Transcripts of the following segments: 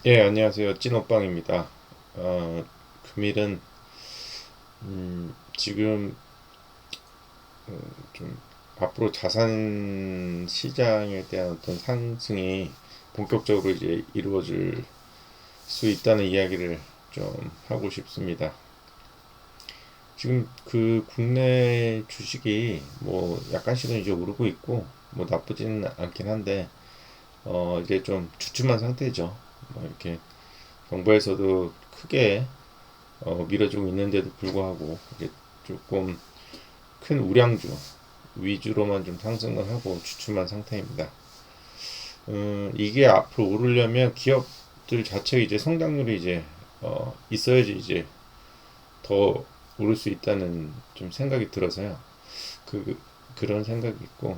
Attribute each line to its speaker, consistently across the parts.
Speaker 1: 예, 안녕하세요. 찐오빵입니다. 금일은, 지금, 좀, 앞으로 자산 시장에 대한 어떤 상승이 본격적으로 이제 이루어질 수 있다는 이야기를 좀 하고 싶습니다. 지금 그 국내 주식이 뭐 약간씩은 이제 오르고 있고, 뭐 나쁘지는 않긴 한데, 이제 좀 주춤한 상태죠. 뭐 이렇게 정부에서도 크게 밀어주고 있는데도 불구하고 이게 조금 큰 우량주 위주로만 좀 상승을 하고 주춤한 상태입니다. 이게 앞으로 오르려면 기업들 자체 이제 성장률이 이제 있어야지 이제 더 오를 수 있다는 좀 생각이 들어서요. 그 그런 생각이 있고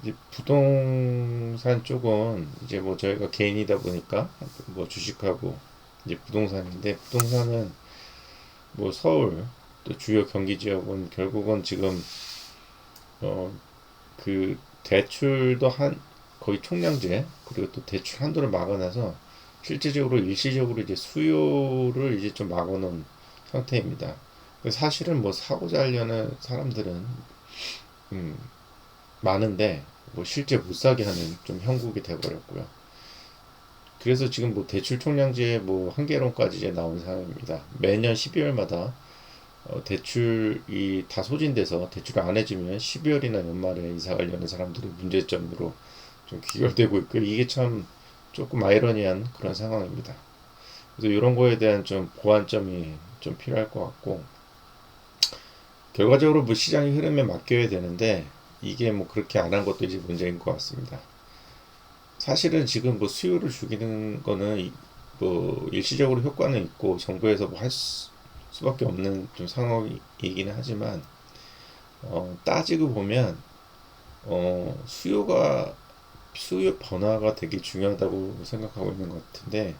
Speaker 1: 이제 부동산 쪽은 이제 뭐 저희가 개인이다 보니까 뭐 주식하고 이제 부동산인데 부동산은 뭐 서울 또 주요 경기 지역은 결국은 지금 어 그 대출도 한 거의 총량제 그리고 또 대출 한도를 막아놔서 실질적으로 일시적으로 이제 수요를 이제 좀 막아놓은 상태입니다. 사실은 뭐 사고자 하려는 사람들은 음, 많은데 뭐 실제 못 사게 하는 좀 형국이 돼버렸고요. 그래서 지금 뭐 대출 총량제 뭐 한계론까지 이제 나온 상황입니다. 매년 12월마다 대출이 다 소진돼서 대출을 안 해주면 12월이나 연말에 이사 가려는 사람들이 문제점으로 좀 귀결되고 있고 이게 참 조금 아이러니한 그런 상황입니다. 그래서 이런 거에 대한 좀 보완점이 좀 필요할 것 같고 결과적으로 뭐 시장의 흐름에 맡겨야 되는데 이게 뭐 그렇게 안 한 것도 이제 문제인 것 같습니다. 사실은 지금 뭐 수요를 죽이는 거는 뭐 일시적으로 효과는 있고 정부에서 뭐 할 수밖에 없는 좀 상황이기는 하지만 따지고 보면 수요 변화가 되게 중요하다고 생각하고 있는 것 같은데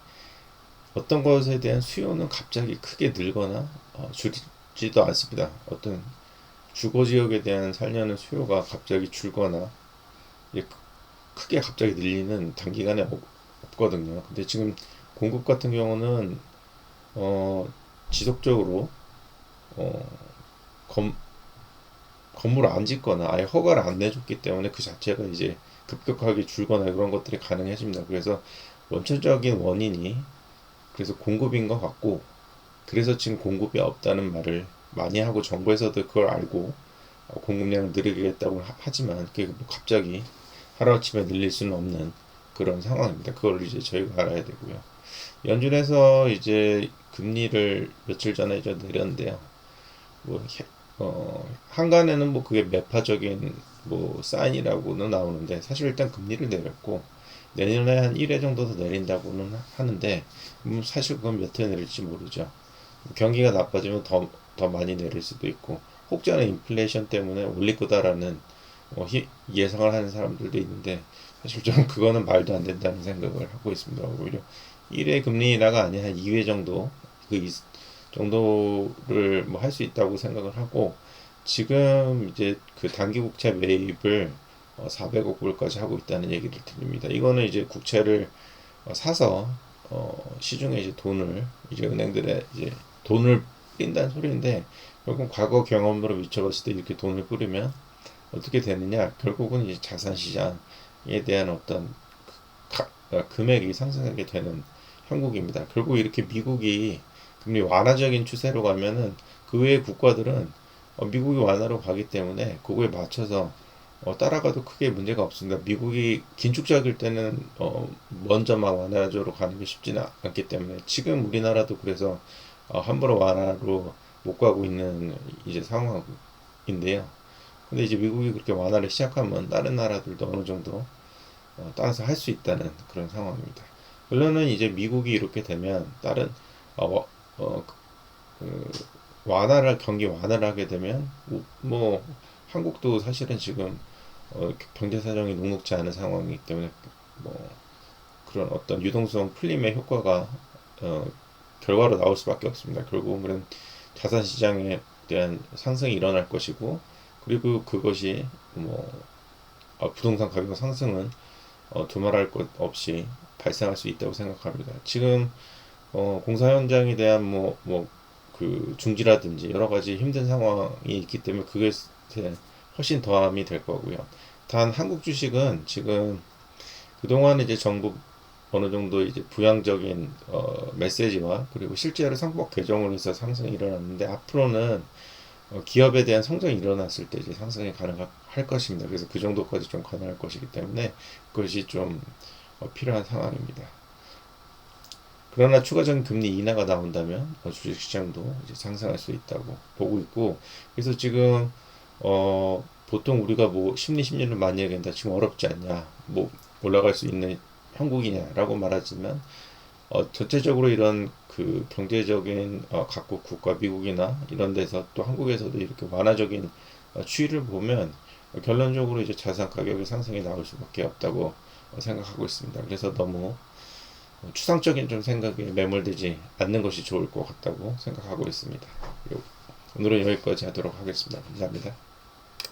Speaker 1: 어떤 것에 대한 수요는 갑자기 크게 늘거나 줄지도 않습니다. 어떤 주거 지역에 대한 살려는 수요가 갑자기 줄거나 크게 갑자기 늘리는 단기간에 없거든요. 근데 지금 공급 같은 경우는 어, 지속적으로 어, 건, 건물을 안 짓거나 아예 허가를 안 내줬기 때문에 그 자체가 이제 급격하게 줄거나 그런 것들이 가능해집니다. 그래서 원천적인 원인이 그래서 공급인 것 같고 그래서 지금 공급이 없다는 말을 많이 하고 정부에서도 그걸 알고 공급량을 늘리겠다고 하지만 그게 뭐 갑자기 하루아침에 늘릴 수는 없는 그런 상황입니다. 그걸 이제 저희가 알아야 되고요. 연준에서 이제 금리를 며칠 전에 이제 내렸는데요. 뭐 한간에는 뭐 그게 매파적인 뭐 사인이라고는 나오는데 사실 일단 금리를 내렸고 내년에 한 1회 정도 더 내린다고는 하는데 사실 그건 몇 회 내릴지 모르죠. 경기가 나빠지면 더 많이 내릴 수도 있고 혹자는 인플레이션 때문에 올릴 거다라는 예상을 하는 사람들도 있는데 사실 좀 그거는 말도 안 된다는 생각을 하고 있습니다. 오히려 1회 금리 인하가 아닌 한 2회 정도 그 정도를 뭐 할 수 있다고 생각을 하고 지금 이제 그 단기 국채 매입을 400억 불까지 하고 있다는 얘기를 들립니다. 이거는 이제 국채를 사서 시중에 이제 돈을 이제 은행들에 이제 돈을 낀다는 소리인데 결국 과거 경험으로 미쳐봤을 때 이렇게 돈을 뿌리면 어떻게 되느냐 결국은 이제 자산 시장에 대한 어떤 금액이 상승하게 되는 형국입니다. 결국 이렇게 미국이 금리 완화적인 추세로 가면은 그 외의 국가들은 미국이 완화로 가기 때문에 그거에 맞춰서 따라가도 크게 문제가 없습니다. 미국이 긴축적일 때는 먼저 막 완화적으로 가는 게 쉽지는 않기 때문에 지금 우리나라도 그래서 함부로 완화로 못 가고 있는 이제 상황인데요. 근데 이제 미국이 그렇게 완화를 시작하면 다른 나라들도 어느 정도 따라서 할 수 있다는 그런 상황입니다. 물론은 이제 미국이 이렇게 되면 다른 어, 어, 그 경기 완화를 하게 되면 뭐 한국도 사실은 지금 경제 사정이 녹록지 않은 상황이기 때문에 뭐 그런 어떤 유동성 풀림의 효과가 어, 결과로 나올 수밖에 없습니다. 결국은 그런 자산 시장에 대한 상승이 일어날 것이고 그리고 그것이 뭐 부동산 가격 상승은 두말할 것 없이 발생할 수 있다고 생각합니다. 지금 공사 현장에 대한 그 중지라든지 여러 가지 힘든 상황이 있기 때문에 그게 훨씬 더함이 될 거고요. 단 한국 주식은 지금 그동안 이제 정부 어느 정도 이제 부양적인 메시지와 그리고 실제로 상법 개정으로 해서 상승이 일어났는데 앞으로는 기업에 대한 성장이 일어났을 때 이제 상승이 가능할 것입니다. 그래서 그 정도까지 좀 가능할 것이기 때문에 그것이 좀 필요한 상황입니다. 그러나 추가적인 금리 인하가 나온다면 주식시장도 이제 상승할 수 있다고 보고 있고, 그래서 지금 보통 우리가 뭐 심리를 많이 얘기한다. 지금 어렵지 않냐, 뭐 올라갈 수 있는 형국이냐라고 말하지만 전체적으로 이런 그 경제적인 각국 국가 미국이나 이런 데서 또 한국에서도 이렇게 완화적인 추이를 보면 결론적으로 이제 자산 가격의 상승이 나올 수밖에 없다고 생각하고 있습니다. 그래서 너무 추상적인 좀 생각에 매몰되지 않는 것이 좋을 것 같다고 생각하고 있습니다. 오늘은 여기까지 하도록 하겠습니다. 감사합니다.